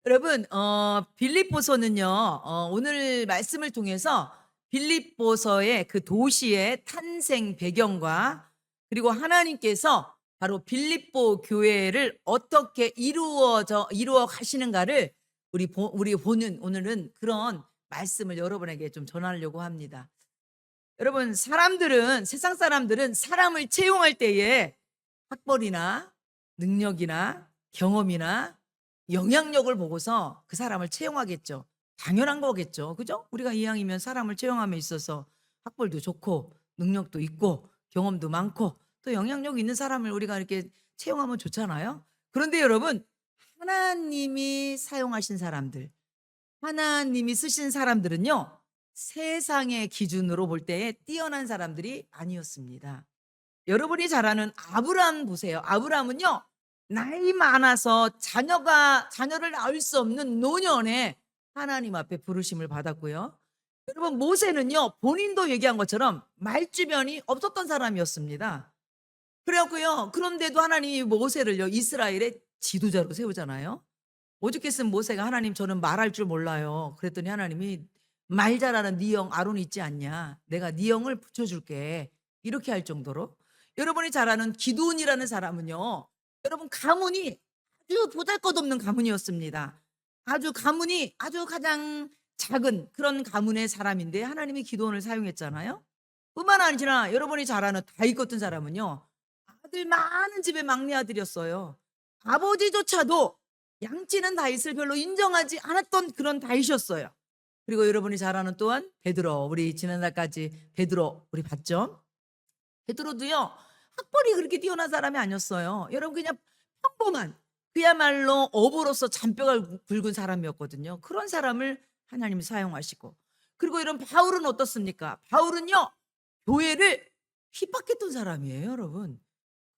여러분, 빌립보서는요, 오늘 말씀을 통해서 빌립보서의 그 도시의 탄생 배경과 그리고 하나님께서 바로 빌립보 교회를 어떻게 이루어 가시는가를 우리 보는 오늘은 그런 말씀을 여러분에게 좀 전하려고 합니다. 여러분, 세상 사람들은 사람을 채용할 때에 학벌이나 능력이나 경험이나 영향력을 보고서 그 사람을 채용하겠죠. 당연한 거겠죠. 그죠? 우리가 이왕이면 사람을 채용함에 있어서 학벌도 좋고 능력도 있고 경험도 많고 또 영향력 있는 사람을 우리가 이렇게 채용하면 좋잖아요. 그런데 여러분, 하나님이 사용하신 사람들, 하나님이 쓰신 사람들은요, 세상의 기준으로 볼 때에 뛰어난 사람들이 아니었습니다. 여러분이 잘 아는 아브라함 보세요. 아브라함은요, 나이 많아서 자녀를 낳을 수 없는 노년에 하나님 앞에 부르심을 받았고요. 여러분, 모세는요, 본인도 얘기한 것처럼 말주변이 없었던 사람이었습니다. 그래갖고요, 그런데도 하나님이 모세를요, 이스라엘의 지도자로 세우잖아요. 오죽했으면 모세가 하나님 저는 말할 줄 몰라요. 그랬더니 하나님이 말 잘하는 네 형 아론 있지 않냐. 내가 네 형을 붙여줄게. 이렇게 할 정도로. 여러분이 잘 아는 기드온이라는 사람은요. 여러분 가문이 아주 보잘것없는 가문이었습니다. 아주 가문이 아주 가장 작은 그런 가문의 사람인데 하나님이 기드온을 사용했잖아요. 뿐만 아니라 여러분이 잘 아는 다윗 같은 사람은요. 아들 많은 집의 막내 아들이었어요. 아버지조차도 양치는 다윗을 별로 인정하지 않았던 그런 다윗이었어요. 그리고 여러분이 잘 아는 또한 베드로, 우리 지난달까지 베드로 우리 봤죠? 베드로도요, 학벌이 그렇게 뛰어난 사람이 아니었어요. 여러분, 그냥 평범한, 그야말로 어부로서 잔뼈가 굵은 사람이었거든요. 그런 사람을 하나님이 사용하시고. 그리고 이런 바울은 어떻습니까? 바울은요, 교회를 핍박했던 사람이에요, 여러분.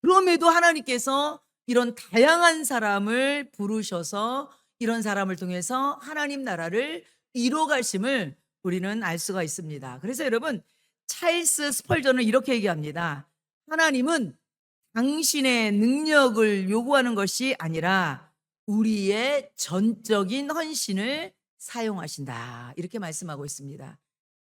그럼에도 하나님께서 이런 다양한 사람을 부르셔서 이런 사람을 통해서 하나님 나라를 이뤄가심을 우리는 알 수가 있습니다. 그래서 여러분, 찰스 스펄전은 이렇게 얘기합니다. 하나님은 당신의 능력을 요구하는 것이 아니라 우리의 전적인 헌신을 사용하신다. 이렇게 말씀하고 있습니다.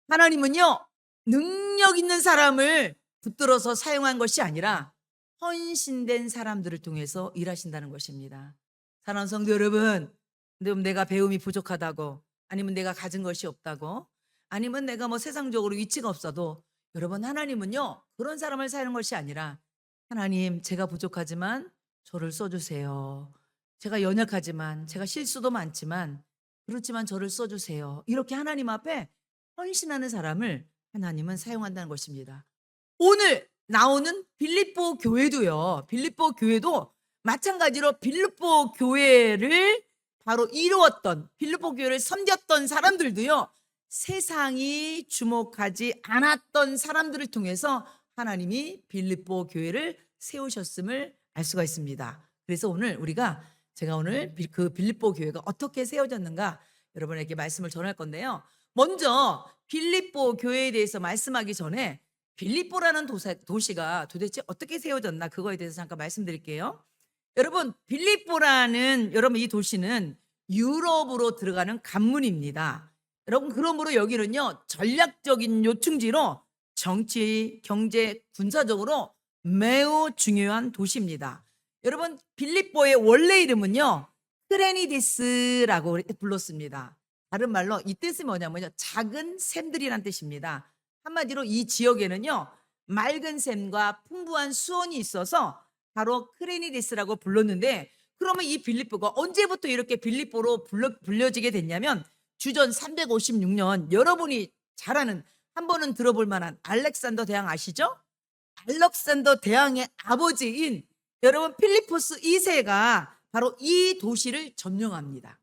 하나님은요, 능력 있는 사람을 붙들어서 사용한 것이 아니라 헌신된 사람들을 통해서 일하신다는 것입니다. 사랑하는 성도 여러분, 내가 배움이 부족하다고, 아니면 내가 가진 것이 없다고, 아니면 내가 뭐 세상적으로 위치가 없어도, 여러분, 하나님은요, 그런 사람을 사용한 것이 아니라, 하나님, 제가 부족하지만 저를 써주세요. 제가 연약하지만, 제가 실수도 많지만, 그렇지만 저를 써주세요. 이렇게 하나님 앞에 헌신하는 사람을 하나님은 사용한다는 것입니다. 오늘 나오는 빌립보 교회도요. 빌립보 교회도 마찬가지로 빌립보 교회를 바로 이루었던, 빌립보 교회를 섬겼던 사람들도요. 세상이 주목하지 않았던 사람들을 통해서 하나님이 빌립보 교회를 세우셨음을 알 수가 있습니다. 그래서 제가 오늘 그 빌립보 교회가 어떻게 세워졌는가 여러분에게 말씀을 전할 건데요. 먼저 빌립보 교회에 대해서 말씀하기 전에 빌립보라는 도시가 도대체 어떻게 세워졌나 그거에 대해서 잠깐 말씀드릴게요. 여러분, 이 도시는 유럽으로 들어가는 관문입니다. 여러분, 그러므로 여기는요, 전략적인 요충지로 정치, 경제, 군사적으로 매우 중요한 도시입니다. 여러분, 빌립보의 원래 이름은요, 크레니디스라고 불렀습니다. 다른 말로 이 뜻이 뭐냐면요, 작은 샘들이란 뜻입니다. 한마디로 이 지역에는요, 맑은 샘과 풍부한 수온이 있어서 바로 크레니디스라고 불렀는데, 그러면 이 빌립보가 언제부터 이렇게 빌립보로 불려지게 됐냐면 주전 356년, 여러분이 잘 아는, 한 번은 들어볼 만한 알렉산더 대왕 아시죠? 알렉산더 대왕의 아버지인 여러분 필리포스 2세가 바로 이 도시를 점령합니다.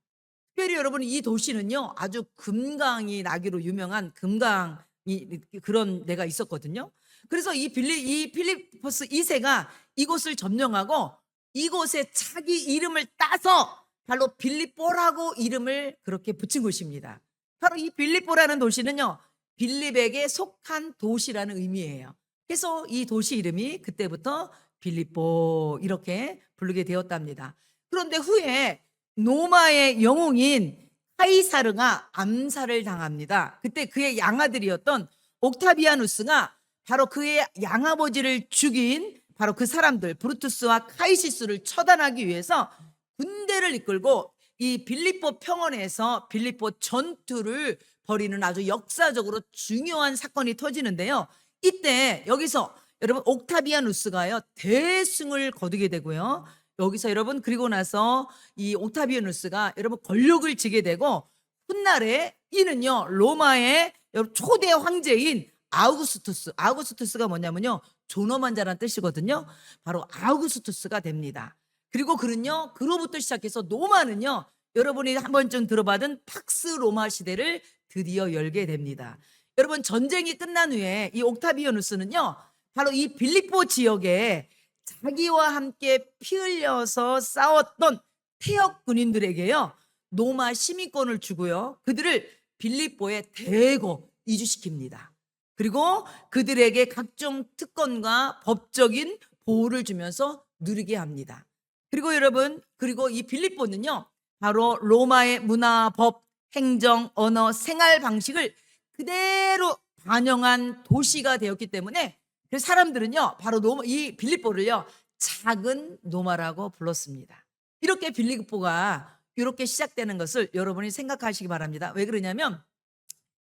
특별히 여러분, 이 도시는요, 아주 금강이 나기로 유명한 금강이 그런 데가 있었거든요. 그래서 이 필리포스 2세가 이곳을 점령하고 이곳에 자기 이름을 따서 바로 빌립보라고 이름을 그렇게 붙인 곳입니다. 바로 이 빌립보라는 도시는요, 빌립에게 속한 도시라는 의미예요. 그래서 이 도시 이름이 그때부터 빌립보 이렇게 부르게 되었답니다. 그런데 후에 로마의 영웅인 카이사르가 암살을 당합니다. 그때 그의 양아들이었던 옥타비아누스가 바로 그의 양아버지를 죽인 바로 그 사람들 브루투스와 카이시스를 처단하기 위해서 군대를 이끌고 이 빌립보 평원에서 빌립보 전투를 벌이는 아주 역사적으로 중요한 사건이 터지는데요. 이때 여기서 여러분 옥타비아누스가요 대승을 거두게 되고요. 여기서 여러분 그리고 나서 이 옥타비아누스가 여러분 권력을 쥐게 되고 훗날에 이는요 로마의 초대 황제인 아우구스투스가 뭐냐면요 존엄한 자라는 뜻이거든요. 바로 아우구스투스가 됩니다. 그리고 그는요 그로부터 시작해서 로마는요 여러분이 한 번쯤 들어봤던 팍스 로마 시대를 드디어 열게 됩니다. 여러분 전쟁이 끝난 후에 이 옥타비아누스는요 바로 이 빌립보 지역에 자기와 함께 피 흘려서 싸웠던 태역 군인들에게요 로마 시민권을 주고요 그들을 빌립보에 대거 이주시킵니다. 그리고 그들에게 각종 특권과 법적인 보호를 주면서 누리게 합니다. 그리고 여러분 그리고 이 빌립보는요 바로 로마의 문화, 법, 행정, 언어, 생활 방식을 그대로 반영한 도시가 되었기 때문에 그 사람들은요 바로 이 빌립보를요 작은 로마라고 불렀습니다. 이렇게 빌립보가 이렇게 시작되는 것을 여러분이 생각하시기 바랍니다. 왜 그러냐면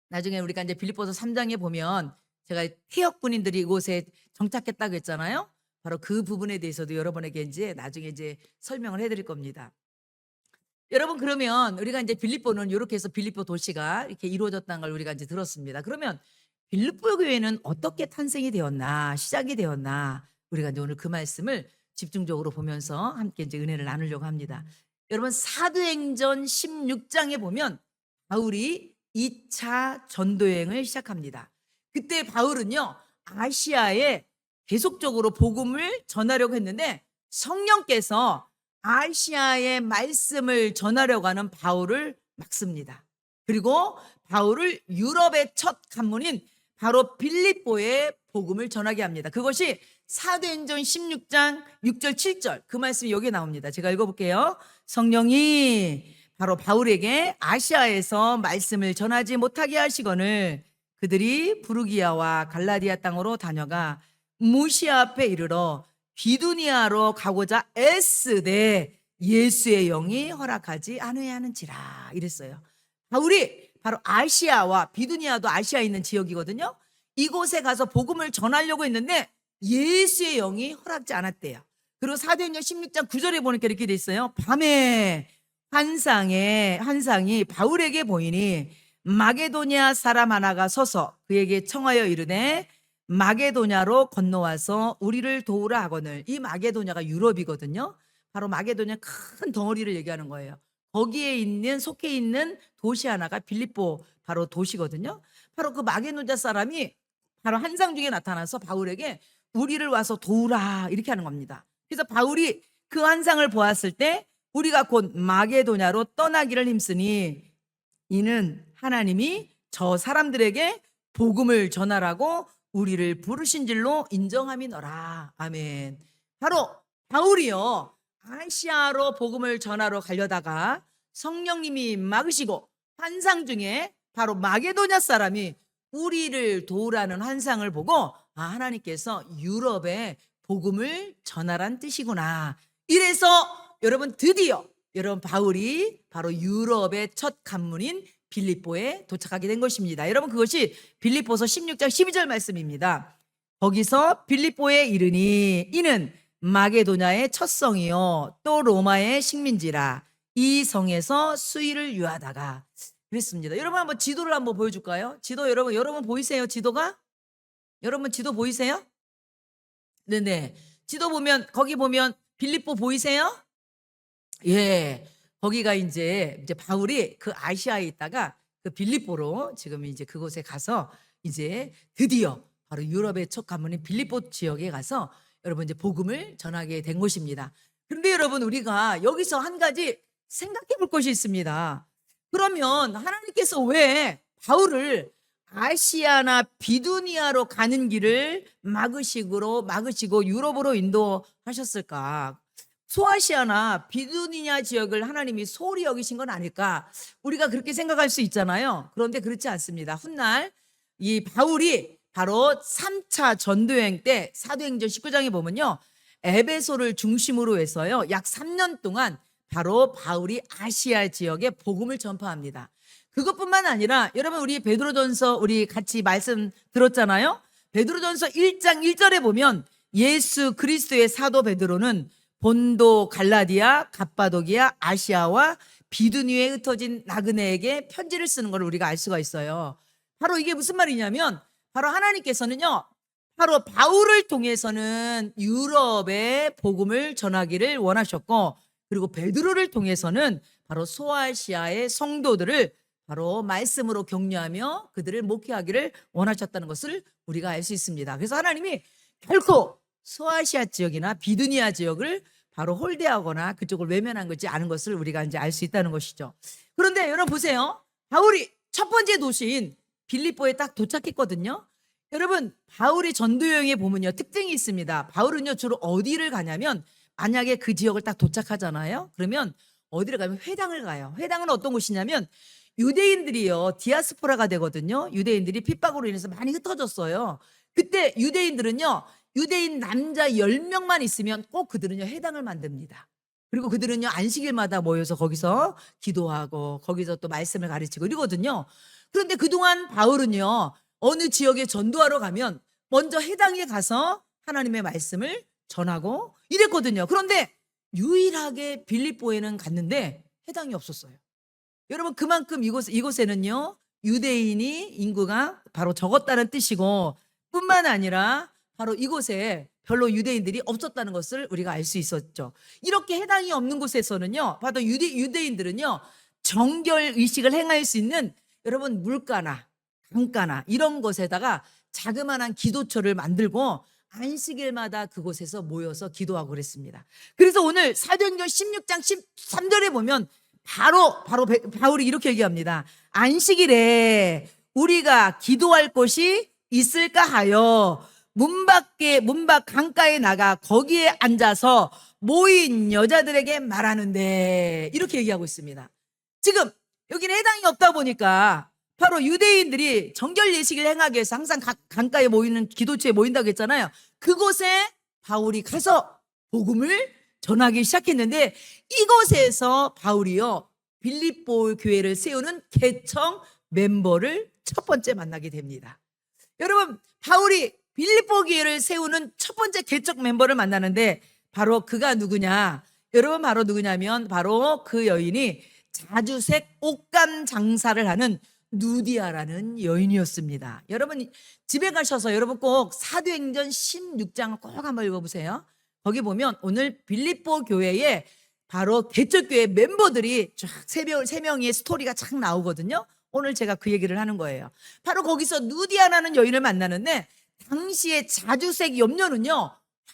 나중에 우리가 이제 빌립보서 3장에 보면 제가 태역 군인들이 이곳에 정착했다고 했잖아요. 바로 그 부분에 대해서도 여러분에게 이제 나중에 이제 설명을 해드릴 겁니다. 여러분 그러면 우리가 이제 빌립보는 이렇게 해서 빌립보 도시가 이렇게 이루어졌다는 걸 우리가 이제 들었습니다. 그러면 빌립보 교회는 어떻게 탄생이 되었나, 시작이 되었나, 우리가 이제 오늘 그 말씀을 집중적으로 보면서 함께 이제 은혜를 나누려고 합니다. 여러분 사도행전 16장에 보면 바울이 2차 전도여행을 시작합니다. 그때 바울은요 아시아에 계속적으로 복음을 전하려고 했는데 성령께서 아시아의 말씀을 전하려고 하는 바울을 막습니다. 그리고 바울을 유럽의 첫 관문인 바로 빌립보에 복음을 전하게 합니다. 그것이 사도행전 16장 6절 7절 그 말씀이 여기에 나옵니다. 제가 읽어볼게요. 성령이 바로 바울에게 아시아에서 말씀을 전하지 못하게 하시거늘 그들이 부르기아와 갈라디아 땅으로 다녀가 무시아 앞에 이르러 비두니아로 가고자 애쓰되 예수의 영이 허락하지 않아야 하는지라 이랬어요. 바울이 바로 아시아와 비두니아도 아시아에 있는 지역이거든요. 이곳에 가서 복음을 전하려고 했는데 예수의 영이 허락지 않았대요. 그리고 사도행전 16장 9절에 보니까 이렇게 돼 있어요. 밤에 환상이 바울에게 보이니 마게도냐 사람 하나가 서서 그에게 청하여 이르되 마게도냐로 건너와서 우리를 도우라 하거늘. 이 마게도냐가 유럽이거든요. 바로 마게도냐 큰 덩어리를 얘기하는 거예요. 거기에 속해 있는 도시 하나가 빌립보 바로 도시거든요. 바로 그 마게도냐 사람이 바로 환상 중에 나타나서 바울에게 우리를 와서 도우라 이렇게 하는 겁니다. 그래서 바울이 그 환상을 보았을 때 우리가 곧 마게도냐로 떠나기를 힘쓰니 이는 하나님이 저 사람들에게 복음을 전하라고 우리를 부르신 줄로 인정함이너라. 아멘. 바로 바울이요 아시아로 복음을 전하러 가려다가 성령님이 막으시고 환상 중에 바로 마게도냐 사람이 우리를 도우라는 환상을 보고 하나님께서 유럽에 복음을 전하란 뜻이구나. 이래서 여러분 드디어 여러분 바울이 바로 유럽의 첫 관문인 빌립보에 도착하게 된 것입니다. 여러분 그것이 빌립보서 16장 12절 말씀입니다. 거기서 빌립보에 이르니 이는 마게도냐의 첫 성이요 또 로마의 식민지라 이 성에서 수의를 유하다가 그랬습니다. 여러분 한번 지도를 한번 보여줄까요? 지도 여러분 보이세요? 지도가? 여러분 지도 보이세요? 네네. 지도 보면 거기 보면 빌립보 보이세요? 예. 거기가 이제 바울이 그 아시아에 있다가 그 빌립보로 지금 이제 그곳에 가서 이제 드디어 바로 유럽의 첫 관문인 빌립보 지역에 가서 여러분 이제 복음을 전하게 된 것입니다. 그런데 여러분 우리가 여기서 한 가지 생각해 볼 것이 있습니다. 그러면 하나님께서 왜 바울을 아시아나 비두니아로 가는 길을 막으시고 유럽으로 인도하셨을까? 소아시아나 비두니아 지역을 하나님이 소홀히 여기신 건 아닐까? 우리가 그렇게 생각할 수 있잖아요. 그런데 그렇지 않습니다. 훗날 이 바울이 바로 3차 전도여행 때 사도행전 19장에 보면요. 에베소를 중심으로 해서요. 약 3년 동안 바로 바울이 아시아 지역에 복음을 전파합니다. 그것뿐만 아니라 여러분 우리 베드로전서 우리 같이 말씀 들었잖아요. 베드로전서 1장 1절에 보면 예수 그리스도의 사도 베드로는 본도, 갈라디아, 갑바도기아, 아시아와 비두니에 흩어진 나그네에게 편지를 쓰는 걸 우리가 알 수가 있어요. 바로 이게 무슨 말이냐면 바로 하나님께서는요. 바로 바울을 통해서는 유럽에 복음을 전하기를 원하셨고 그리고 베드로를 통해서는 바로 소아시아의 성도들을 바로 말씀으로 격려하며 그들을 목회하기를 원하셨다는 것을 우리가 알 수 있습니다. 그래서 하나님이 결코 소아시아 지역이나 비두니아 지역을 바로 홀대하거나 그쪽을 외면한 것이 아는 것을 우리가 이제 알 수 있다는 것이죠. 그런데 여러분 보세요. 바울이 첫 번째 도시인 빌립보에 딱 도착했거든요. 여러분 바울이 전도여행에 보면요 특징이 있습니다. 바울은요 주로 어디를 가냐면 만약에 그 지역을 딱 도착하잖아요. 그러면 어디를 가면 회당을 가요. 회당은 어떤 곳이냐면 유대인들이요 디아스포라가 되거든요. 유대인들이 핍박으로 인해서 많이 흩어졌어요. 그때 유대인들은요 유대인 남자 10명만 있으면 꼭 그들은요 회당을 만듭니다. 그리고 그들은요 안식일마다 모여서 거기서 기도하고 거기서 또 말씀을 가르치고 이러거든요. 그런데 그동안 바울은요 어느 지역에 전도하러 가면 먼저 회당에 가서 하나님의 말씀을 전하고 이랬거든요. 그런데 유일하게 빌립보에는 갔는데 회당이 없었어요. 여러분 그만큼 이곳에는요 유대인이 인구가 바로 적었다는 뜻이고 뿐만 아니라 바로 이곳에 별로 유대인들이 없었다는 것을 우리가 알 수 있었죠. 이렇게 해당이 없는 곳에서는요 바로 유대인들은요 정결 의식을 행할 수 있는 여러분 물가나 강가나 이런 곳에다가 자그마한 기도처를 만들고 안식일마다 그곳에서 모여서 기도하고 그랬습니다. 그래서 오늘 사도행전 16장 13절에 보면 바로 바울이 이렇게 얘기합니다. 안식일에 우리가 기도할 곳이 있을까 하여 문 밖 강가에 나가 거기에 앉아서 모인 여자들에게 말하는데 이렇게 얘기하고 있습니다. 지금 여기는 해당이 없다 보니까 바로 유대인들이 정결 예식을 행하기 위해서 항상 강가에 모이는 기도처에 모인다고 했잖아요. 그곳에 바울이 가서 복음을 전하기 시작했는데 이곳에서 바울이요 빌립보 교회를 세우는 개청 멤버를 첫 번째 만나게 됩니다. 여러분 바울이 빌립보 교회를 세우는 첫 번째 개척 멤버를 만나는데 바로 그가 누구냐? 여러분 바로 누구냐면 바로 그 여인이 자주색 옷감 장사를 하는 누디아라는 여인이었습니다. 여러분 집에 가셔서 여러분 꼭 사도행전 16장을 꼭 한번 읽어보세요. 거기 보면 오늘 빌립보 교회에 바로 개척교회 멤버들이 쫙 세 명의 스토리가 쫙 나오거든요. 오늘 제가 그 얘기를 하는 거예요. 바로 거기서 누디아라는 여인을 만나는데 당시의 자주색 염료는요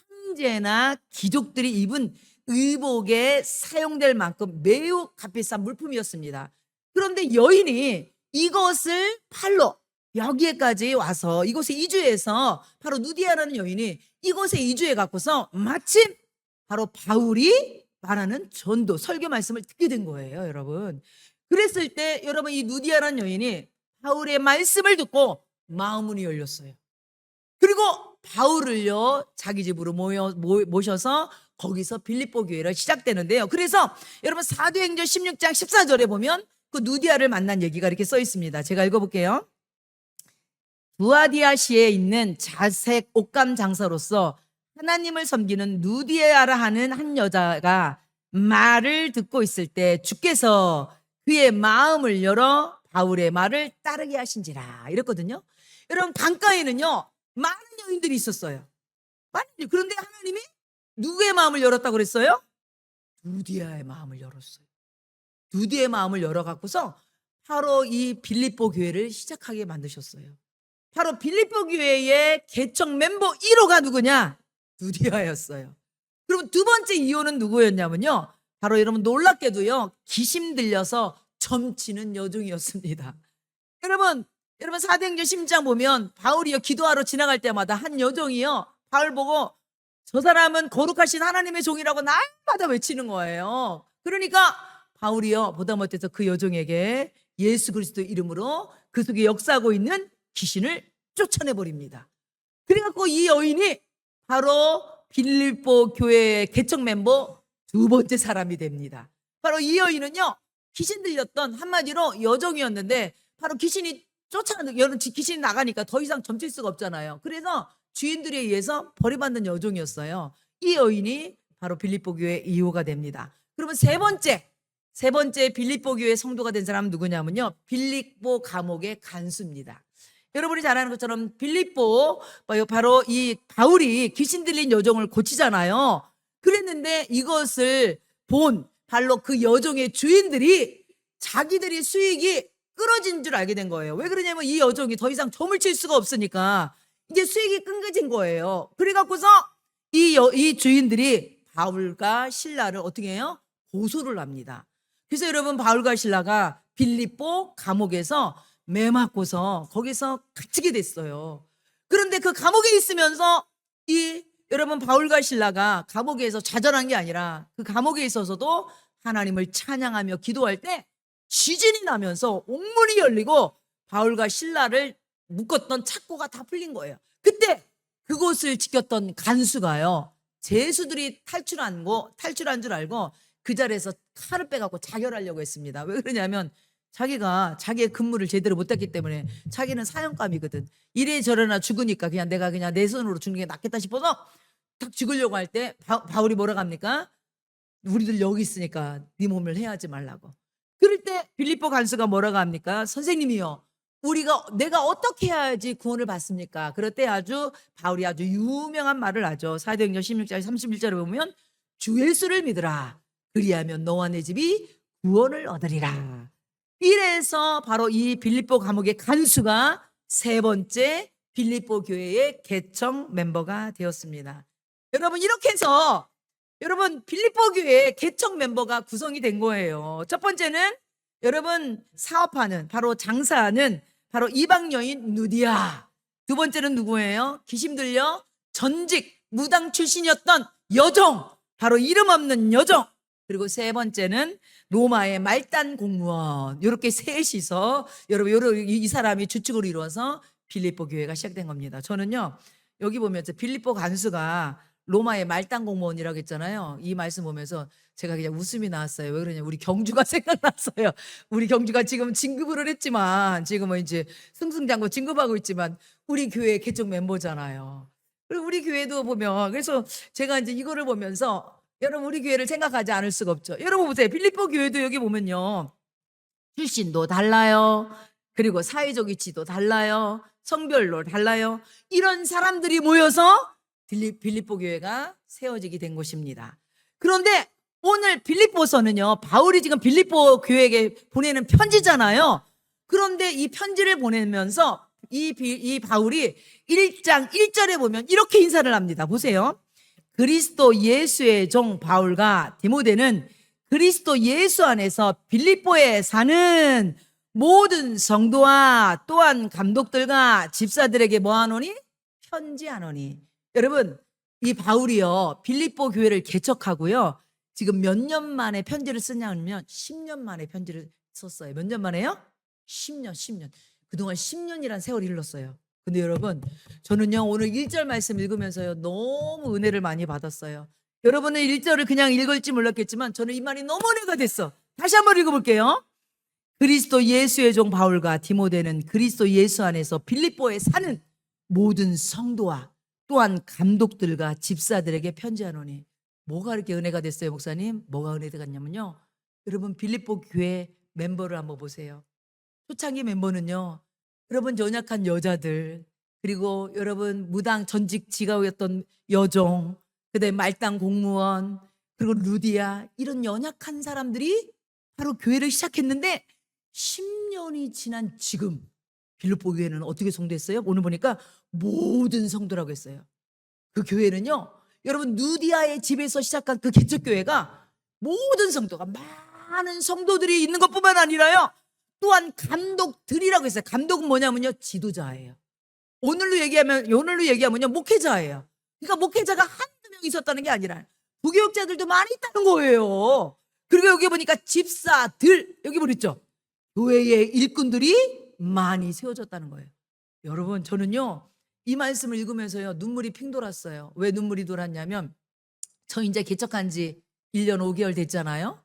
황제나 귀족들이 입은 의복에 사용될 만큼 매우 값비싼 물품이었습니다. 그런데 여인이 이것을 팔러 여기에까지 와서 이곳에 이주해서 바로 누디아라는 여인이 이곳에 이주해 갖고서 마침 바로 바울이 말하는 전도 설교 말씀을 듣게 된 거예요, 여러분. 그랬을 때 여러분 이 누디아라는 여인이 바울의 말씀을 듣고 마음문이 열렸어요. 그리고 바울을요 자기 집으로 모셔서 거기서 빌립보 교회가 시작되는데요. 그래서 여러분 사도행전 16장 14절에 보면 그 누디아를 만난 얘기가 이렇게 써 있습니다. 제가 읽어볼게요. 두아디아시에 있는 자색 옷감 장사로서 하나님을 섬기는 누디아라 하는 한 여자가 말을 듣고 있을 때 주께서 그의 마음을 열어 바울의 말을 따르게 하신지라 이랬거든요. 여러분 강가에는요 많은 여인들이 있었어요. 그런데 하나님이 누구의 마음을 열었다고 그랬어요? 누디아의 마음을 열었어요. 누디아의 마음을 열어갖고서 바로 이 빌립보 교회를 시작하게 만드셨어요. 바로 빌립보 교회의 개척 멤버 1호가 누구냐? 누디아였어요. 그럼 두 번째 2호는 누구였냐면요. 바로 여러분 놀랍게도요. 기심 들려서 점치는 여종이었습니다. 여러분 사도행전 16장 보면 바울이요 기도하러 지나갈 때마다 한 여종이요 바울 보고 저 사람은 거룩하신 하나님의 종이라고 날마다 외치는 거예요. 그러니까 바울이요, 보다 못해서 그 여종에게 예수 그리스도 이름으로 그 속에 역사하고 있는 귀신을 쫓아내버립니다. 그래갖고 이 여인이 바로 빌립보 교회 개척 멤버 두 번째 사람이 됩니다. 바로 이 여인은요, 귀신 들렸던 한마디로 여종이었는데, 바로 귀신이 귀신이 나가니까 더 이상 점칠 수가 없잖아요. 그래서 주인들에 의해서 버림받는 여종이었어요. 이 여인이 바로 빌립보 교회 이호가 됩니다. 그러면 세 번째 빌립보 교회 성도가 된 사람은 누구냐면요, 빌립보 감옥의 간수입니다. 여러분이 잘 아는 것처럼 빌립보, 바로 이 바울이 귀신 들린 여종을 고치잖아요. 그랬는데 이것을 본 바로 그 여종의 주인들이 자기들이 수익이 끊어진 줄 알게 된 거예요. 왜 그러냐면 이 여종이 더 이상 점을 칠 수가 없으니까 이제 수익이 끊겨진 거예요. 그래갖고서 이 주인들이 바울과 실라를 어떻게 해요? 고소를 합니다. 그래서 여러분, 바울과 실라가 빌립보 감옥에서 매 맞고서 거기서 갇히게 됐어요. 그런데 그 감옥에 있으면서 여러분, 바울과 실라가 감옥에서 좌절한 게 아니라 그 감옥에 있어서도 하나님을 찬양하며 기도할 때 지진이 나면서 옥문이 열리고 바울과 실라를 묶었던 착고가 다 풀린 거예요. 그때 그곳을 지켰던 간수가요, 죄수들이 탈출한 줄 알고 그 자리에서 칼을 빼갖고 자결하려고 했습니다. 왜 그러냐면 자기가 자기의 근무를 제대로 못했기 때문에, 자기는 사형감이거든. 이래저래나 죽으니까 내가 내 손으로 죽는 게 낫겠다 싶어서 딱 죽으려고 할 때 바울이 뭐라고 합니까? 우리들 여기 있으니까 네 몸을 해하지 말라고. 그럴 때 빌립보 간수가 뭐라고 합니까? 선생님이요, 내가 어떻게 해야지 구원을 받습니까? 그럴 때 바울이 아주 유명한 말을 하죠. 사도행전 16장 31절에 보면 주 예수를 믿으라, 그리하면 너와 내 집이 구원을 얻으리라. 이래서 바로 이 빌립보 감옥의 간수가 세 번째 빌립보 교회의 개척 멤버가 되었습니다. 여러분, 이렇게 해서 빌립보 교회의 개척 멤버가 구성이 된 거예요. 첫 번째는 여러분, 사업하는, 바로 장사하는 바로 이방 여인 누디아. 두 번째는 누구예요? 귀신 들려 전직 무당 출신이었던 여종, 바로 이름 없는 여종. 그리고 세 번째는 로마의 말단 공무원. 이렇게 셋이서 여러분, 이 사람이 주축으로 이루어서 빌립보 교회가 시작된 겁니다. 저는요, 여기 보면 빌립보 간수가 로마의 말단 공무원이라고 했잖아요. 이 말씀 보면서 제가 그냥 웃음이 나왔어요. 왜 그러냐, 우리 경주가 생각났어요. 우리 경주가 지금 진급을 했지만, 지금은 이제 승승장구 진급하고 있지만 우리 교회 개척 멤버잖아요. 그리고 우리 교회도 보면, 그래서 제가 이제 이거를 보면서 여러분, 우리 교회를 생각하지 않을 수가 없죠. 여러분 보세요. 빌립보 교회도 여기 보면요, 출신도 달라요. 그리고 사회적 위치도 달라요. 성별로 달라요. 이런 사람들이 모여서 빌립보 교회가 세워지게 된 곳입니다. 그런데 오늘 빌립보서는요, 바울이 지금 빌립보 교회에게 보내는 편지잖아요. 그런데 이 편지를 보내면서 이 바울이 1장 1절에 보면 이렇게 인사를 합니다. 보세요. 그리스도 예수의 종 바울과 디모데는 그리스도 예수 안에서 빌립보에 사는 모든 성도와 또한 감독들과 집사들에게 뭐하노니? 편지하노니. 여러분, 이 바울이요, 빌립보 교회를 개척하고요, 지금 몇 년 만에 편지를 쓰냐면 10년 만에 편지를 썼어요. 몇 년 만에요? 10년. 그동안 10년이란 세월이 흘렀어요. 근데 여러분, 저는요, 오늘 1절 말씀 읽으면서요, 너무 은혜를 많이 받았어요. 여러분은 1절을 그냥 읽을지 몰랐겠지만 저는 이 말이 너무 은혜가 됐어. 다시 한번 읽어볼게요. 그리스도 예수의 종 바울과 디모데는 그리스도 예수 안에서 빌립보에 사는 모든 성도와 또한 감독들과 집사들에게 편지하노니. 뭐가 이렇게 은혜가 됐어요, 목사님? 뭐가 은혜가 됐냐면요, 여러분, 빌립보 교회 멤버를 한번 보세요. 초창기 멤버는요, 여러분, 연약한 여자들, 그리고 여러분, 무당 전직 지가였던 여종, 그다음에 말단 공무원, 그리고 루디아, 이런 연약한 사람들이 바로 교회를 시작했는데 10년이 지난 지금 빌립보 교회는 어떻게 성도했어요? 오늘 보니까 모든 성도라고 했어요. 그 교회는요, 여러분, 누디아의 집에서 시작한 그 개척교회가 모든 성도가, 많은 성도들이 있는 것뿐만 아니라요, 또한 감독들이라고 했어요. 감독은 뭐냐면요, 지도자예요. 오늘로 얘기하면요, 목회자예요. 그러니까 목회자가 한두 명 있었다는 게 아니라 부교육자들도 많이 있다는 거예요. 그리고 여기 보니까 집사들, 여기 보셨죠? 교회의 일꾼들이 많이 세워졌다는 거예요. 여러분, 저는요 이 말씀을 읽으면서요 눈물이 핑 돌았어요. 왜 눈물이 돌았냐면, 저 이제 개척한 지 1년 5개월 됐잖아요.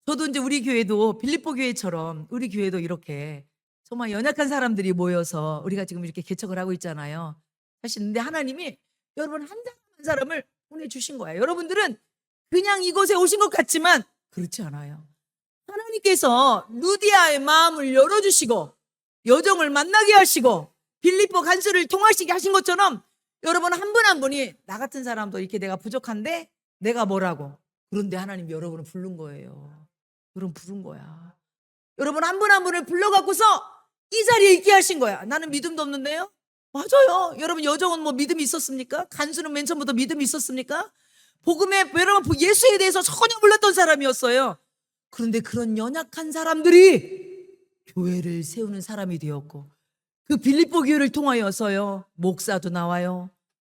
저도 이제 우리 교회도 빌립보 교회처럼 우리 교회도 이렇게 정말 연약한 사람들이 모여서 우리가 지금 이렇게 개척을 하고 있잖아요. 사실 근데 하나님이 여러분 한 사람 한 사람을 보내주신 거예요. 여러분들은 그냥 이곳에 오신 것 같지만 그렇지 않아요. 하나님께서 루디아의 마음을 열어주시고 여정을 만나게 하시고 빌립보 간수를 통하시게 하신 것처럼 여러분 한 분 한 분이 나 같은 사람도 이렇게 내가 부족한데 내가 뭐라고, 그런데 하나님 여러분을 부른 거예요. 여러분 부른 거야. 여러분 한 분 한 분을 불러갖고서 이 자리에 있게 하신 거야. 나는 믿음도 없는데요? 맞아요. 여러분 여정은 뭐 믿음이 있었습니까? 간수는 맨 처음부터 믿음이 있었습니까? 복음에 여러분 예수에 대해서 전혀 몰랐던 사람이었어요. 그런데 그런 연약한 사람들이 교회를 세우는 사람이 되었고, 그 빌립보 교회를 통하여서요 목사도 나와요,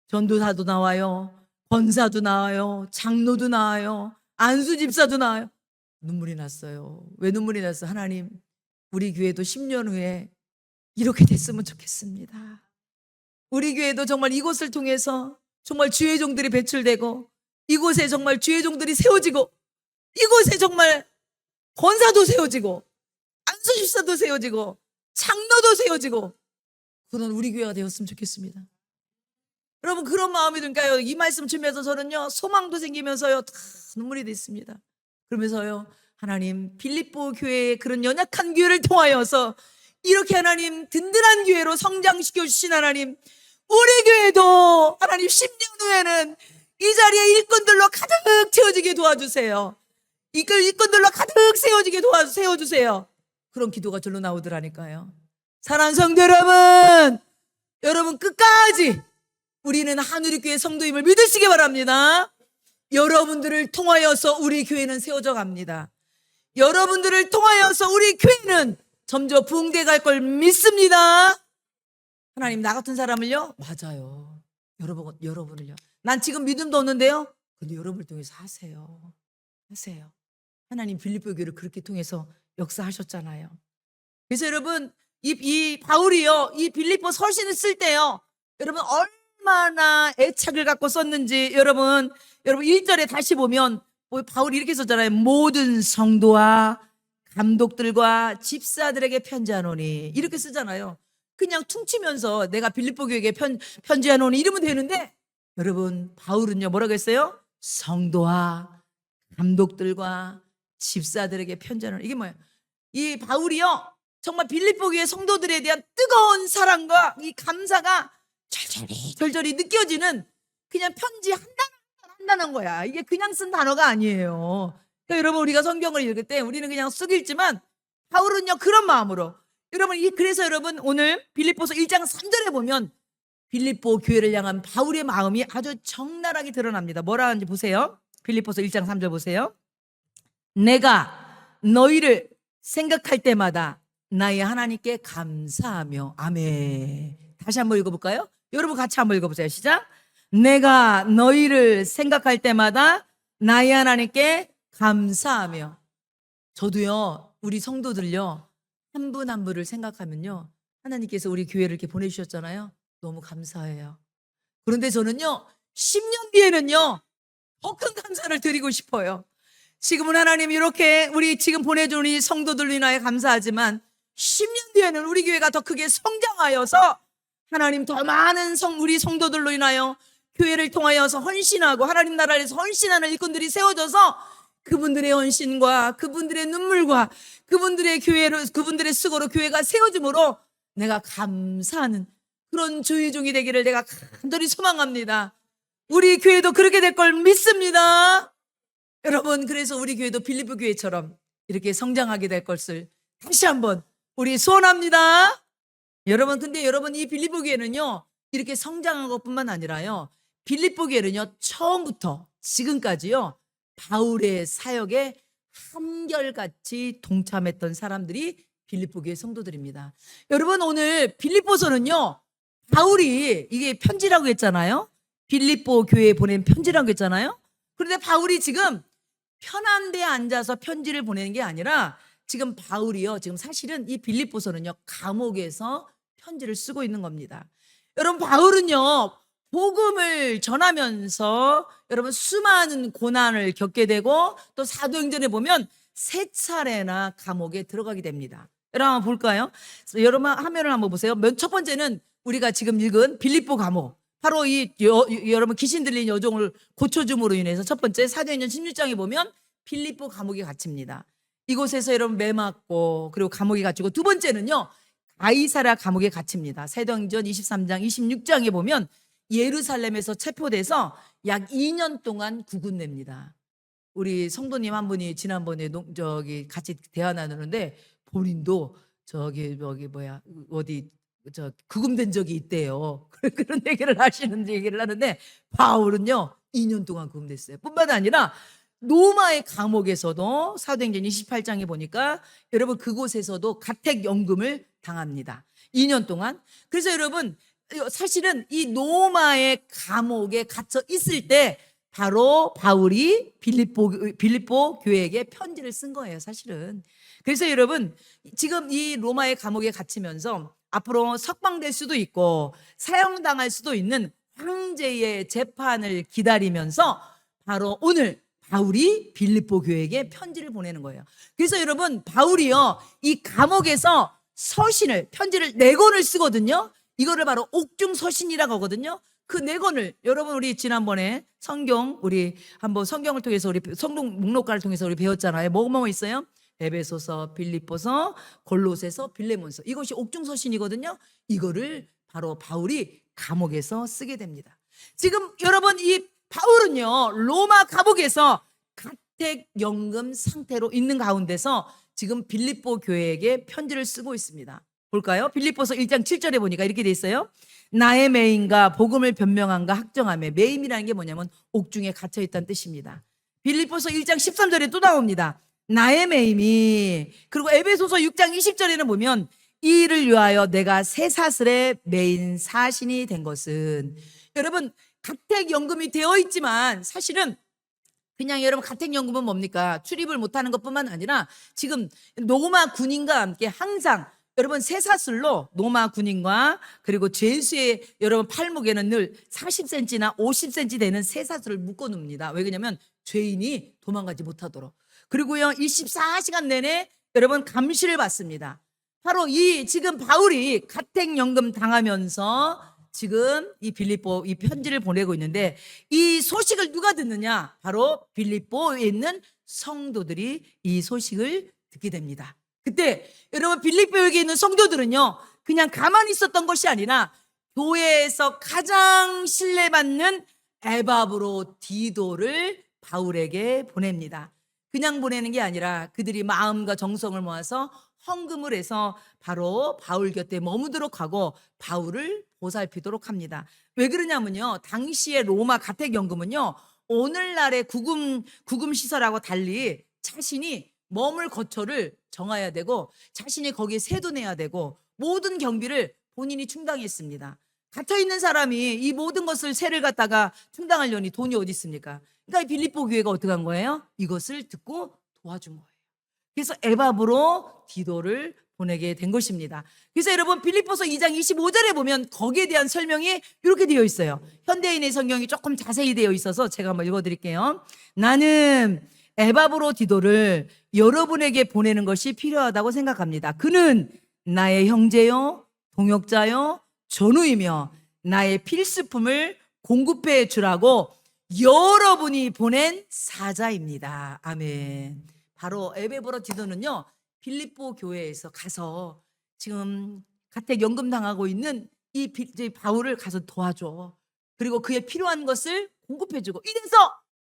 전도사도 나와요, 권사도 나와요, 장로도 나와요, 안수 집사도 나와요. 눈물이 났어요. 왜 눈물이 났어요? 하나님, 우리 교회도 10년 후에 이렇게 됐으면 좋겠습니다. 우리 교회도 정말 이곳을 통해서 정말 주의 종들이 배출되고, 이곳에 정말 주의 종들이 세워지고, 이곳에 정말 권사도 세워지고, 안수 집사도 세워지고, 장로도 세워지고, 그런 우리 교회가 되었으면 좋겠습니다. 여러분 그런 마음이 드니까요 이 말씀 주면서 저는요 소망도 생기면서요 다 눈물이 됐습니다. 그러면서요 하나님, 빌립보 교회의 그런 연약한 교회를 통하여서 이렇게 하나님 든든한 교회로 성장시켜 주신 하나님, 우리 교회도 하나님 10년 후에는 이 자리에 일꾼들로 가득 채워지게 도와주세요. 일꾼들로 가득 세워주세요. 그런 기도가 절로 나오더라니까요. 사랑하는 성도 여러분 끝까지 우리는 하늘교회 성도임을 믿으시기 바랍니다. 여러분들을 통하여서 우리 교회는 세워져 갑니다. 여러분들을 통하여서 우리 교회는 점점 부흥돼 갈 걸 믿습니다. 하나님, 나 같은 사람을요? 맞아요. 여러분을요. 난 지금 믿음도 없는데요. 근데 여러분을 통해서 하세요. 하나님 빌립보 교회를 그렇게 통해서 역사하셨잖아요. 그래서 여러분 이 바울이요 이 빌립보 서신을 쓸 때요 여러분 얼마나 애착을 갖고 썼는지 여러분 1절에 다시 보면 바울이 이렇게 썼잖아요. 모든 성도와 감독들과 집사들에게 편지하노니, 이렇게 쓰잖아요. 그냥 퉁치면서 내가 빌립보 교회에게 편지하노니 이러면 되는데, 여러분 바울은요 뭐라고 했어요? 성도와 감독들과 집사들에게 편지하노니. 이게 뭐예요? 이 바울이요 정말 빌립보 교회 성도들에 대한 뜨거운 사랑과 이 감사가 절절히 느껴지는 그냥 편지 한 단어 한다는 거야. 이게 그냥 쓴 단어가 아니에요. 그러니까 여러분 우리가 성경을 읽을 때 우리는 그냥 쓱 읽지만 바울은요 그런 마음으로, 그래서 여러분 오늘 빌립보서 1장 3절에 보면 빌립보 교회를 향한 바울의 마음이 아주 적나라하게 드러납니다. 뭐라 하는지 보세요. 빌립보서 1장 3절 보세요. 내가 너희를 생각할 때마다 나의 하나님께 감사하며. 아멘. 다시 한번 읽어볼까요? 여러분 같이 한번 읽어보세요. 시작. 내가 너희를 생각할 때마다 나의 하나님께 감사하며. 저도요 우리 성도들요 한 분 한 분을 생각하면요 하나님께서 우리 교회를 이렇게 보내주셨잖아요. 너무 감사해요. 그런데 저는요 10년 뒤에는요 더 큰 감사를 드리고 싶어요. 지금은 하나님 이렇게 우리 지금 보내준 우리 성도들로 인하여 감사하지만 10년 뒤에는 우리 교회가 더 크게 성장하여서 하나님 더 많은 우리 성도들로 인하여 교회를 통하여서 헌신하고 하나님 나라에서 헌신하는 일꾼들이 세워져서 그분들의 헌신과 그분들의 눈물과 그분들의 그분들의 수고로 교회가 세워짐으로 내가 감사하는 그런 주의 종이 되기를 내가 간절히 소망합니다. 우리 교회도 그렇게 될 걸 믿습니다. 여러분 그래서 우리 교회도 빌립보 교회처럼 이렇게 성장하게 될 것을 다시 한번 우리 소원합니다. 여러분 근데 여러분 이 빌립보 교회는요 이렇게 성장한 것뿐만 아니라요 빌립보 교회는요 처음부터 지금까지요 바울의 사역에 한결같이 동참했던 사람들이 빌립보 교회 성도들입니다. 여러분 오늘 빌립보서는요 바울이 이게 편지라고 했잖아요. 빌립보 교회에 보낸 편지라고 했잖아요. 그런데 바울이 지금 편한 데에 앉아서 편지를 보내는 게 아니라 지금 바울이요. 지금 사실은 이 빌립보서는요. 감옥에서 편지를 쓰고 있는 겁니다. 여러분 바울은요. 복음을 전하면서 여러분 수많은 고난을 겪게 되고 또 사도행전에 보면 세 차례나 감옥에 들어가게 됩니다. 여러분 한번 볼까요? 여러분 화면을 한번 보세요. 첫 번째는 우리가 지금 읽은 빌립보 감옥. 바로 여러분 귀신 들린 여종을 고쳐줌으로 인해서 첫 번째 사도행전 16장에 보면 빌립보 감옥에 갇힙니다. 이곳에서 여러분 매 맞고 그리고 감옥에 갇히고 두 번째는요. 가이사랴 감옥에 갇힙니다. 사도행전 23장 26장에 보면 예루살렘에서 체포돼서 약 2년 동안 구금됩니다. 우리 성도님 한 분이 지난번에 같이 대화 나누는데 본인도 어디 구금된 적이 있대요. 그런 얘기를 하는데 바울은요 2년 동안 구금됐어요. 뿐만 아니라 로마의 감옥에서도 사도행전 28장에 보니까 여러분 그곳에서도 가택연금을 당합니다. 2년 동안. 그래서 여러분 사실은 이 로마의 감옥에 갇혀 있을 때 바로 바울이 빌립보 교회에게 편지를 쓴 거예요, 사실은. 그래서 여러분 지금 이 로마의 감옥에 갇히면서 앞으로 석방될 수도 있고 사형당할 수도 있는 황제의 재판을 기다리면서 바로 오늘 바울이 빌립보 교회에게 편지를 보내는 거예요. 그래서 여러분 바울이요 이 감옥에서 편지를 4권을 쓰거든요. 이거를 바로 옥중서신이라고 하거든요. 그 4권을 여러분 우리 지난번에 우리 한번 성경을 통해서 우리 성경 목록가를 통해서 우리 배웠잖아요. 뭐뭐 있어요? 에베소서, 빌립보서, 골로새서, 빌레몬서. 이것이 옥중서신이거든요. 이거를 바로 바울이 감옥에서 쓰게 됩니다. 지금 여러분 이 바울은요 로마 감옥에서 가택연금 상태로 있는 가운데서 지금 빌립보 교회에게 편지를 쓰고 있습니다. 볼까요? 빌립보서 1장 7절에 보니까 이렇게 돼 있어요. 나의 매임과 복음을 변명함과 학정함에, 매임이라는 게 뭐냐면 옥중에 갇혀 있다는 뜻입니다. 빌립보서 1장 13절에 또 나옵니다. 나의 매임이. 그리고 에베소서 6장 20절에는 보면 이 일을 위하여 내가 쇠사슬에 매인 사신이 된 것은, 여러분 가택연금이 되어 있지만 사실은 그냥 여러분 가택연금은 뭡니까? 출입을 못하는 것뿐만 아니라 지금 로마 군인과 함께 항상 여러분 쇠사슬로 로마 군인과 그리고 죄수의 여러분 팔목에는 늘 40cm나 50cm 되는 쇠사슬을 묶어 놉니다. 왜 그러냐면 죄인이 도망가지 못하도록. 그리고요 24시간 내내 여러분 감시를 받습니다. 바로 이 지금 바울이 가택연금 당하면서 지금 이 빌립보 이 편지를 보내고 있는데 이 소식을 누가 듣느냐? 바로 빌립보에 있는 성도들이 이 소식을 듣게 됩니다. 그때 여러분 빌립보에 있는 성도들은요 그냥 가만히 있었던 것이 아니라 교회에서 가장 신뢰받는 에바브로 디도를 바울에게 보냅니다. 그냥 보내는 게 아니라 그들이 마음과 정성을 모아서 헌금을 해서 바로 바울 곁에 머무도록 하고 바울을 보살피도록 합니다. 왜 그러냐면요 당시의 로마 가택연금은요 오늘날의 구금 시설하고 달리 자신이 머물 거처를 정해야 되고 자신이 거기에 세도 내야 되고 모든 경비를 본인이 충당했습니다. 갇혀있는 사람이 이 모든 것을 세를 갖다가 충당하려니 돈이 어디 있습니까? 그러니까 빌립보 교회가 어떻게 한 거예요? 이것을 듣고 도와준 거예요. 그래서 에바브로 디도를 보내게 된 것입니다. 그래서 여러분 빌립보서 2장 25절에 보면 거기에 대한 설명이 이렇게 되어 있어요. 현대인의 성경이 조금 자세히 되어 있어서 제가 한번 읽어드릴게요. 나는 에바브로 디도를 여러분에게 보내는 것이 필요하다고 생각합니다. 그는 나의 형제요, 동역자요, 전우이며 나의 필수품을 공급해 주라고 여러분이 보낸 사자입니다. 아멘. 바로 에바브로 디도는요 빌립보 교회에서 가서 지금 가택연금 당하고 있는 이 바울을 가서 도와줘. 그리고 그에 필요한 것을 공급해주고 이래서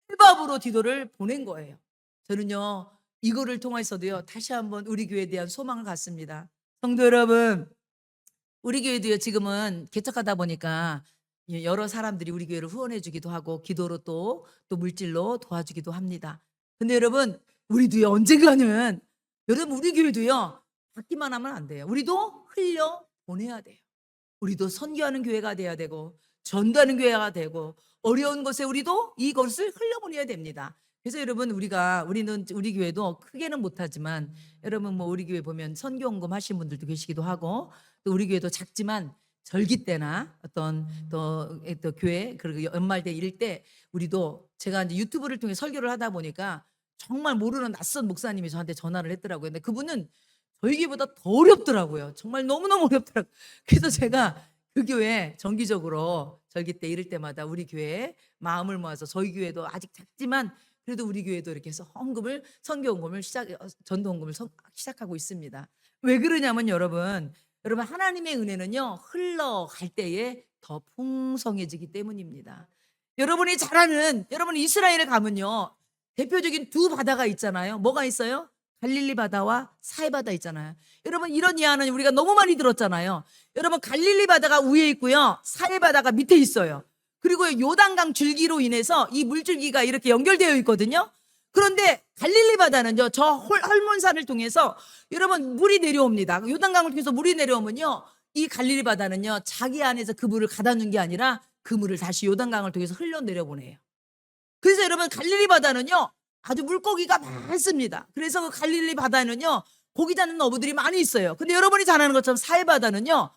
에바브로 디도를 보낸 거예요. 저는요 이거를 통해서도요 다시 한번 우리 교회에 대한 소망을 갖습니다. 성도 여러분, 우리 교회도요 지금은 개척하다 보니까 여러 사람들이 우리 교회를 후원해주기도 하고 기도로 또 물질로 도와주기도 합니다. 근데 여러분 우리도요 언젠가는 여러분 우리 교회도요 받기만 하면 안 돼요. 우리도 흘려 보내야 돼요. 우리도 선교하는 교회가 돼야 되고 전도하는 교회가 되고 어려운 곳에 우리도 이것을 흘려보내야 됩니다. 그래서 여러분 우리 교회도 크게는 못하지만 여러분 뭐 우리 교회 보면 선교원금 하신 분들도 계시기도 하고 또 우리 교회도 작지만 절기 때나 어떤 또 교회 그리고 연말 때 이럴 때 우리도 제가 이제 유튜브를 통해 설교를 하다 보니까 정말 모르는 낯선 목사님이 저한테 전화를 했더라고요. 근데 그분은 저희 교회보다 더 어렵더라고요. 정말 너무너무 어렵더라고요. 그래서 제가 그 교회 정기적으로 절기 때 이럴 때마다 우리 교회에 마음을 모아서 저희 교회도 아직 작지만 그래도 우리 교회도 이렇게 해서 선교헌금을 전도헌금을 시작하고 있습니다. 왜 그러냐면 여러분 하나님의 은혜는요 흘러갈 때에 더 풍성해지기 때문입니다. 여러분이 잘 아는 여러분 이스라엘에 가면요 대표적인 두 바다가 있잖아요. 뭐가 있어요? 갈릴리 바다와 사해 바다 있잖아요. 여러분 이런 이야기는 우리가 너무 많이 들었잖아요. 여러분 갈릴리 바다가 위에 있고요 사해 바다가 밑에 있어요. 그리고 요단강 줄기로 인해서 이 물줄기가 이렇게 연결되어 있거든요. 그런데 갈릴리 바다는요 저 헐몬산을 통해서 여러분 물이 내려옵니다. 요단강을 통해서 물이 내려오면요 이 갈릴리 바다는요 자기 안에서 그 물을 가다 놓은 게 아니라 그 물을 다시 요단강을 통해서 흘러내려보내요. 그래서 여러분 갈릴리 바다는요 아주 물고기가 많습니다. 그래서 그 갈릴리 바다는요 고기 잡는 어부들이 많이 있어요. 근데 여러분이 잘 아는 것처럼 사해 바다는요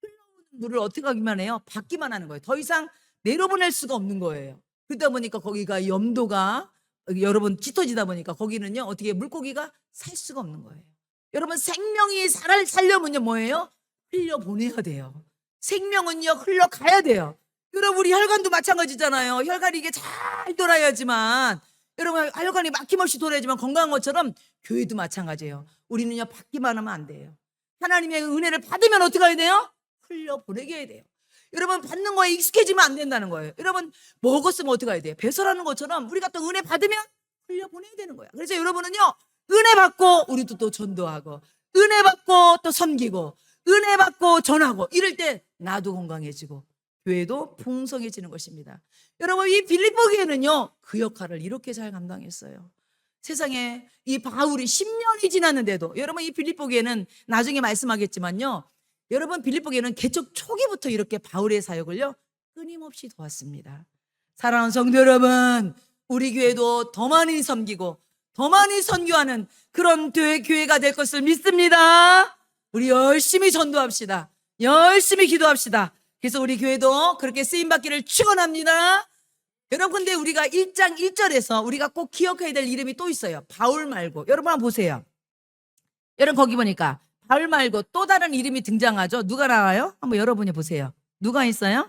흘러오는 물을 어떻게 하기만 해요? 받기만 하는 거예요. 더 이상 내려보낼 수가 없는 거예요. 그러다 보니까 거기가 염도가 여러분 짙어지다 보니까 거기는요 어떻게 물고기가 살 수가 없는 거예요. 여러분 생명이 살려면요 뭐예요? 흘려보내야 돼요. 생명은요 흘러가야 돼요. 여러분 우리 혈관도 마찬가지잖아요. 혈관이 이게 잘 돌아야지만 여러분 혈관이 막힘없이 돌아야지만 건강한 것처럼 교회도 마찬가지예요. 우리는요 받기만 하면 안 돼요. 하나님의 은혜를 받으면 어떻게 해야 돼요? 흘려보내게 해야 돼요. 여러분 받는 거에 익숙해지면 안 된다는 거예요. 여러분 먹었으면 어떻게 해야 돼요? 배설하는 것처럼 우리가 또 은혜 받으면 흘려보내야 되는 거야. 그래서 여러분은요 은혜 받고 우리도 또 전도하고 은혜 받고 또 섬기고 은혜 받고 전하고 이럴 때 나도 건강해지고 교회도 풍성해지는 것입니다. 여러분 이 빌립보 교회는요 그 역할을 이렇게 잘 감당했어요. 세상에 이 바울이 10년이 지났는데도 여러분 이 빌립보 교회는 나중에 말씀하겠지만요 여러분 빌립보 교회는 개척 초기부터 이렇게 바울의 사역을요 끊임없이 도왔습니다. 사랑하는 성도 여러분 우리 교회도 더 많이 섬기고 더 많이 선교하는 그런 교회가 될 것을 믿습니다. 우리 열심히 전도합시다. 열심히 기도합시다. 그래서 우리 교회도 그렇게 쓰임받기를 축원합니다. 여러분 근데 우리가 1장 1절에서 우리가 꼭 기억해야 될 이름이 또 있어요. 바울 말고 여러분 한번 보세요. 여러분 거기 보니까 바울 말고 또 다른 이름이 등장하죠. 누가 나와요? 한번 여러분이 보세요. 누가 있어요?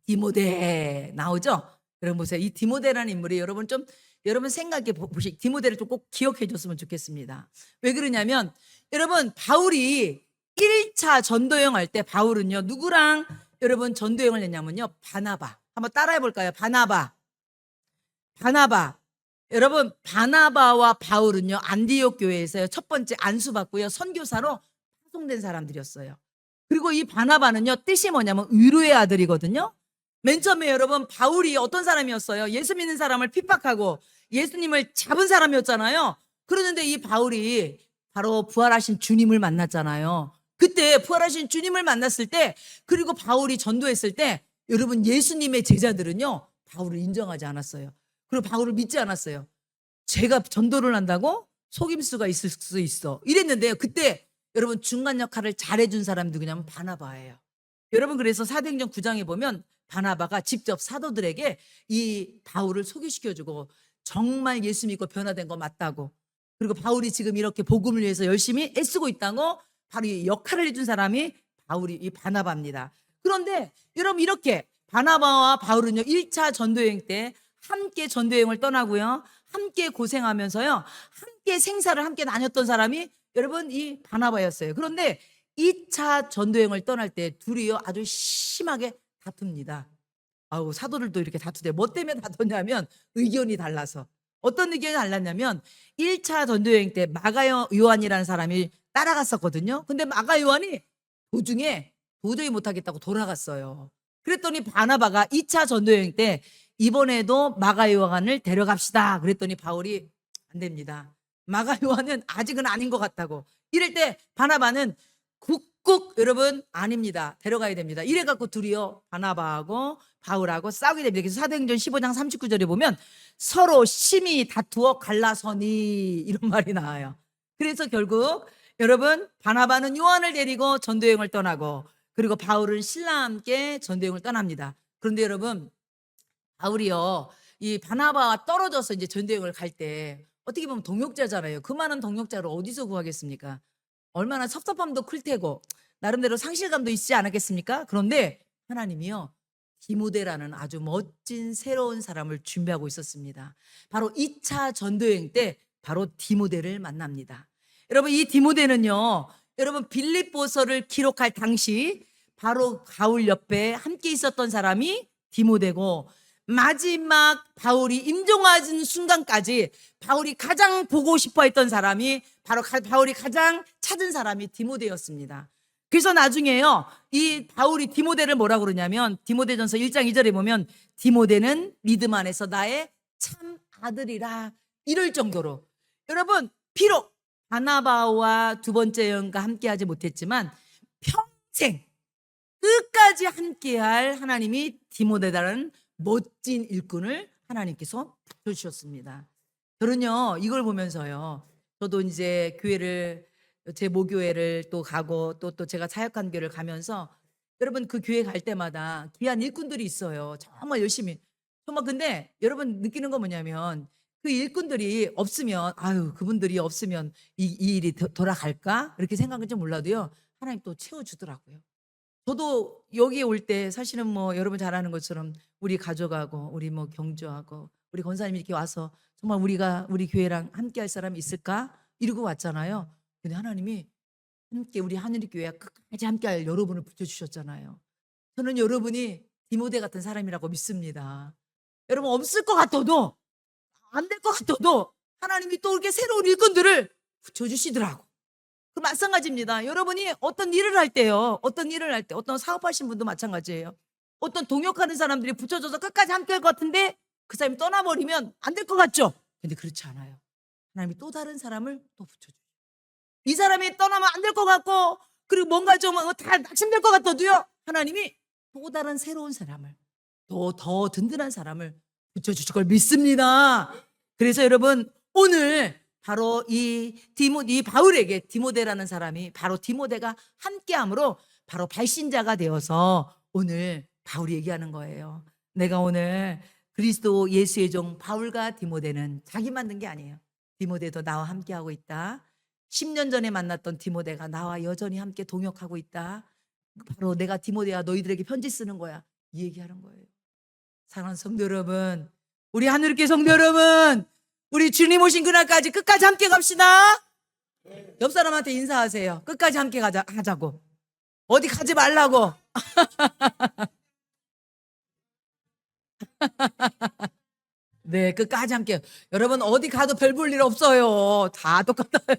디모데 나오죠. 여러분 보세요. 이 디모데라는 인물이 여러분 생각해 보시 디모데를 좀 꼭 기억해 줬으면 좋겠습니다. 왜 그러냐면 여러분 바울이 1차 전도여행 할 때 바울은요 누구랑 여러분 전도여행을 했냐면요 바나바. 한번 따라해 볼까요? 바나바. 여러분 바나바와 바울은요 안디옥 교회에서 첫 번째 안수받고요 선교사로 파송된 사람들이었어요. 그리고 이 바나바는요 뜻이 뭐냐면 위로의 아들이거든요. 맨 처음에 여러분 바울이 어떤 사람이었어요? 예수 믿는 사람을 핍박하고 예수님을 잡은 사람이었잖아요. 그러는데 이 바울이 바로 부활하신 주님을 만났잖아요. 그때 부활하신 주님을 만났을 때 그리고 바울이 전도했을 때 여러분 예수님의 제자들은요 바울을 인정하지 않았어요. 그리고 바울을 믿지 않았어요. 제가 전도를 한다고 속임수가 있을 수 있어 이랬는데요. 그때 여러분 중간 역할을 잘해준 사람이 누구냐면 바나바예요. 여러분 그래서 사도행전 9장에 보면 바나바가 직접 사도들에게 이 바울을 소개시켜주고 정말 예수 믿고 변화된 거 맞다고 그리고 바울이 지금 이렇게 복음을 위해서 열심히 애쓰고 있다고 바로 이 역할을 해준 사람이 바울이 이 바나바입니다. 그런데 여러분 이렇게 바나바와 바울은요 1차 전도여행 때 함께 전도여행을 떠나고요 함께 고생하면서요 함께 생사를 함께 나눴던 사람이 여러분 이 바나바였어요. 그런데 2차 전도여행을 떠날 때 둘이요 아주 심하게 다툽니다. 아우 사도들도 이렇게 다투대. 뭐 때문에 다퉜냐면 의견이 달라서. 어떤 의견이 달랐냐면 1차 전도여행 때 마가 요한이라는 사람이 따라갔었거든요. 근데 마가 요한이 도중에 도저히 못하겠다고 돌아갔어요. 그랬더니 바나바가 2차 전도여행 때 이번에도 마가 요한을 데려갑시다. 그랬더니 바울이 안 됩니다. 마가 요한은 아직은 아닌 것 같다고. 이럴 때 바나바는 꾹 여러분 아닙니다. 데려가야 됩니다. 이래갖고 둘이요 바나바하고 바울하고 싸우게 됩니다. 그래서 사도행전 15장 39절에 보면 서로 심히 다투어 갈라서니 이런 말이 나와요. 그래서 결국 여러분 바나바는 요한을 데리고 전도여행을 떠나고 그리고 바울은 신라와 함께 전도여행을 떠납니다. 그런데 여러분 바울이요 이 바나바와 떨어져서 이제 전도여행을 갈 때 어떻게 보면 동역자잖아요. 그 많은 동역자를 어디서 구하겠습니까? 얼마나 섭섭함도 클 테고 나름대로 상실감도 있지 않았겠습니까? 그런데 하나님이요 디모데라는 아주 멋진 새로운 사람을 준비하고 있었습니다. 바로 2차 전도여행 때 바로 디모데를 만납니다. 여러분 이 디모데는요 여러분 빌립보서를 기록할 당시 바로 바울 옆에 함께 있었던 사람이 디모데고 마지막 바울이 임종하는 순간까지 바울이 가장 보고 싶어 했던 사람이 바로 바울이 가장 찾은 사람이 디모데였습니다. 그래서 나중에요 이 바울이 디모데를 뭐라고 그러냐면 디모데전서 1장 2절에 보면 디모데는 믿음 안에서 나의 참 아들이라 이럴 정도로 여러분 비록 바나바와 두 번째 여행과 함께하지 못했지만 평생 끝까지 함께할 하나님이 디모데라는 멋진 일꾼을 하나님께서 붙여주셨습니다. 저는요 이걸 보면서요 저도 이제 교회를 제 모교회를 또 가고 또 제가 사역한 교회를 가면서 여러분 그 교회 갈 때마다 귀한 일꾼들이 있어요. 정말 열심히 정말 근데 여러분 느끼는 건 뭐냐면 그 일꾼들이 없으면 아유 그분들이 없으면 이 일이 돌아갈까 이렇게 생각할지 몰라도요 하나님 또 채워주더라고요. 저도 여기 올 때 사실은 뭐 여러분 잘 아는 것처럼 우리 가족하고 우리 뭐 경주하고 우리 권사님이 이렇게 와서 정말 우리가 우리 교회랑 함께 할 사람이 있을까 이러고 왔잖아요. 근데 하나님이 함께 우리 하늘교회와 끝까지 함께 할 여러분을 붙여주셨잖아요. 저는 여러분이 디모데 같은 사람이라고 믿습니다. 여러분 없을 것 같아도 안 될 것 같아도 하나님이 또 이렇게 새로운 일꾼들을 붙여주시더라고. 그 마찬가지입니다. 여러분이 어떤 일을 할 때요. 어떤 일을 할 때 어떤 사업하신 분도 마찬가지예요. 어떤 동역하는 사람들이 붙여줘서 끝까지 함께 할 것 같은데 그 사람이 떠나버리면 안 될 것 같죠? 근데 그렇지 않아요. 하나님이 또 다른 사람을 또 붙여줘요. 이 사람이 떠나면 안 될 것 같고 그리고 뭔가 좀 다 낙심될 것 같아도요. 하나님이 또 다른 새로운 사람을 또 더 든든한 사람을 붙여주실 걸 믿습니다. 그래서 여러분 오늘 바로 이 바울에게 디모데라는 사람이 바로 디모데가 함께함으로 바로 발신자가 되어서 오늘 바울이 얘기하는 거예요. 내가 오늘 그리스도 예수의 종 바울과 디모데는 자기 만든 게 아니에요. 디모데도 나와 함께하고 있다. 10년 전에 만났던 디모데가 나와 여전히 함께 동역하고 있다. 바로 내가 디모데야 너희들에게 편지 쓰는 거야. 이 얘기하는 거예요. 사랑하는 성도 여러분, 우리 하늘교회 성도 여러분, 우리 주님 오신 그날까지 끝까지 함께 갑시다. 옆 사람한테 인사하세요. 끝까지 함께 하자고. 어디 가지 말라고. 네, 끝까지 함께. 여러분 어디 가도 별 볼 일 없어요. 다 똑같아요.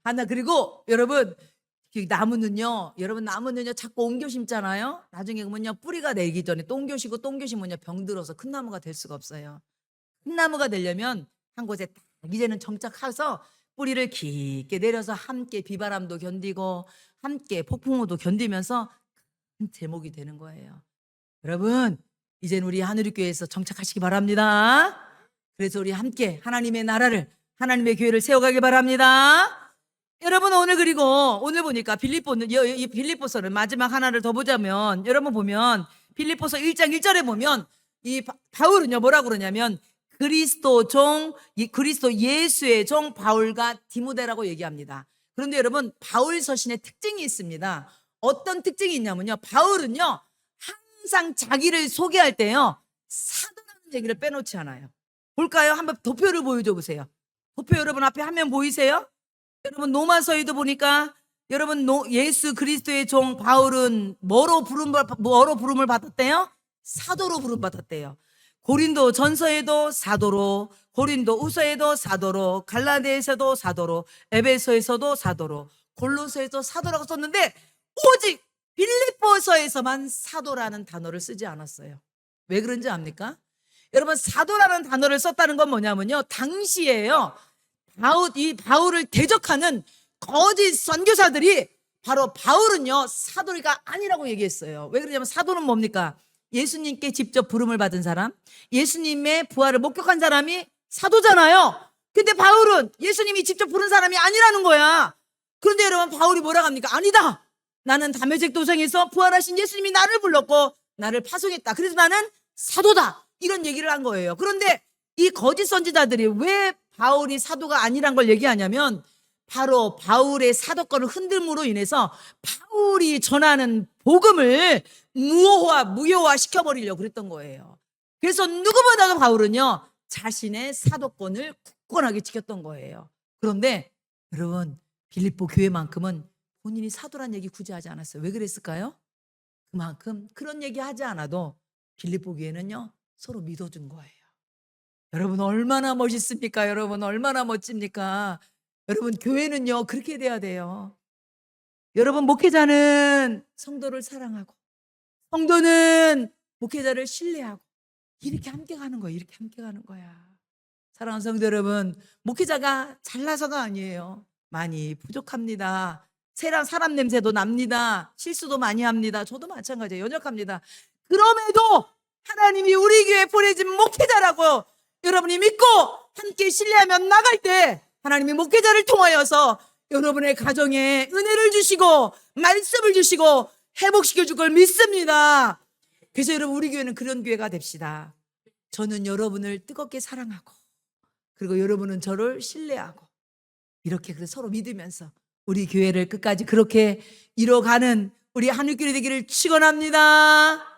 하나 그리고 여러분 나무는요. 여러분 나무는요 자꾸 옮겨 심잖아요. 나중에 보면요 뿌리가 내기 전에 또 옮겨 심고 또 옮겨 심으면요 병들어서 큰 나무가 될 수가 없어요. 큰 나무가 되려면 한 곳에 딱 이제는 정착해서 뿌리를 깊게 내려서 함께 비바람도 견디고 함께 폭풍우도 견디면서 큰 제목이 되는 거예요. 여러분 이제는 우리 하늘교회에서 정착하시기 바랍니다. 그래서 우리 함께 하나님의 나라를 하나님의 교회를 세워가길 바랍니다. 여러분 오늘 그리고 오늘 보니까 이 빌립보서를 마지막 하나를 더 보자면 여러분 보면 빌립보서 1장 1절에 보면 이 바울은요 뭐라고 그러냐면 그리스도 예수의 종 바울과 디모데라고 얘기합니다. 그런데 여러분 바울 서신에 특징이 있습니다. 어떤 특징이 있냐면요 바울은요 항상 자기를 소개할 때요 사도라는 얘기를 빼놓지 않아요. 볼까요? 한번 도표를 보여줘 보세요. 도표 여러분 앞에 화면 보이세요? 여러분 로마서에도 보니까 여러분 예수 그리스도의 종 바울은 뭐로 부름을 받았대요? 사도로 부름 받았대요. 고린도 전서에도 사도로, 고린도 후서에도 사도로, 갈라디아에서도 사도로, 에베소에서도 사도로, 골로새에도 사도라고 썼는데 오직 빌립보서에서만 사도라는 단어를 쓰지 않았어요. 왜 그런지 압니까? 여러분 사도라는 단어를 썼다는 건 뭐냐면요 당시에요 이 바울을 대적하는 거짓 선교사들이 바로 바울은요 사도가 아니라고 얘기했어요. 왜 그러냐면 사도는 뭡니까? 예수님께 직접 부름을 받은 사람, 예수님의 부활을 목격한 사람이 사도잖아요. 근데 바울은 예수님이 직접 부른 사람이 아니라는 거야. 그런데 여러분 바울이 뭐라고 합니까? 아니다. 나는 다메섹 도상에서 부활하신 예수님이 나를 불렀고 나를 파송했다. 그래서 나는 사도다. 이런 얘기를 한 거예요. 그런데 이 거짓 선지자들이 왜 바울이 사도가 아니란 걸 얘기하냐면 바로 바울의 사도권을 흔들므로 인해서 바울이 전하는 복음을 무효화 시켜버리려고 그랬던 거예요. 그래서 누구보다도 바울은요 자신의 사도권을 굳건하게 지켰던 거예요. 그런데 여러분 빌립보 교회만큼은 본인이 사도란 얘기 굳이 하지 않았어요. 왜 그랬을까요? 그만큼 그런 얘기 하지 않아도 빌립보 교회는요 서로 믿어준 거예요. 여러분 얼마나 멋있습니까? 여러분 얼마나 멋집니까? 여러분 교회는요 그렇게 돼야 돼요. 여러분 목회자는 성도를 사랑하고 성도는 목회자를 신뢰하고 이렇게 함께 가는 거예요. 이렇게 함께 가는 거야. 사랑하는 성도 여러분, 목회자가 잘나서가 아니에요. 많이 부족합니다. 사람 냄새도 납니다. 실수도 많이 합니다. 저도 마찬가지예요. 연약합니다. 그럼에도 하나님이 우리 교회에 보내진 목회자라고 여러분이 믿고 함께 신뢰하며 나갈 때 하나님이 목회자를 통하여서 여러분의 가정에 은혜를 주시고 말씀을 주시고 회복시켜 줄 걸 믿습니다. 그래서 여러분 우리 교회는 그런 교회가 됩시다. 저는 여러분을 뜨겁게 사랑하고 그리고 여러분은 저를 신뢰하고 이렇게 서로 믿으면서 우리 교회를 끝까지 그렇게 이뤄가는 우리 하늘교회 되기를 축원합니다.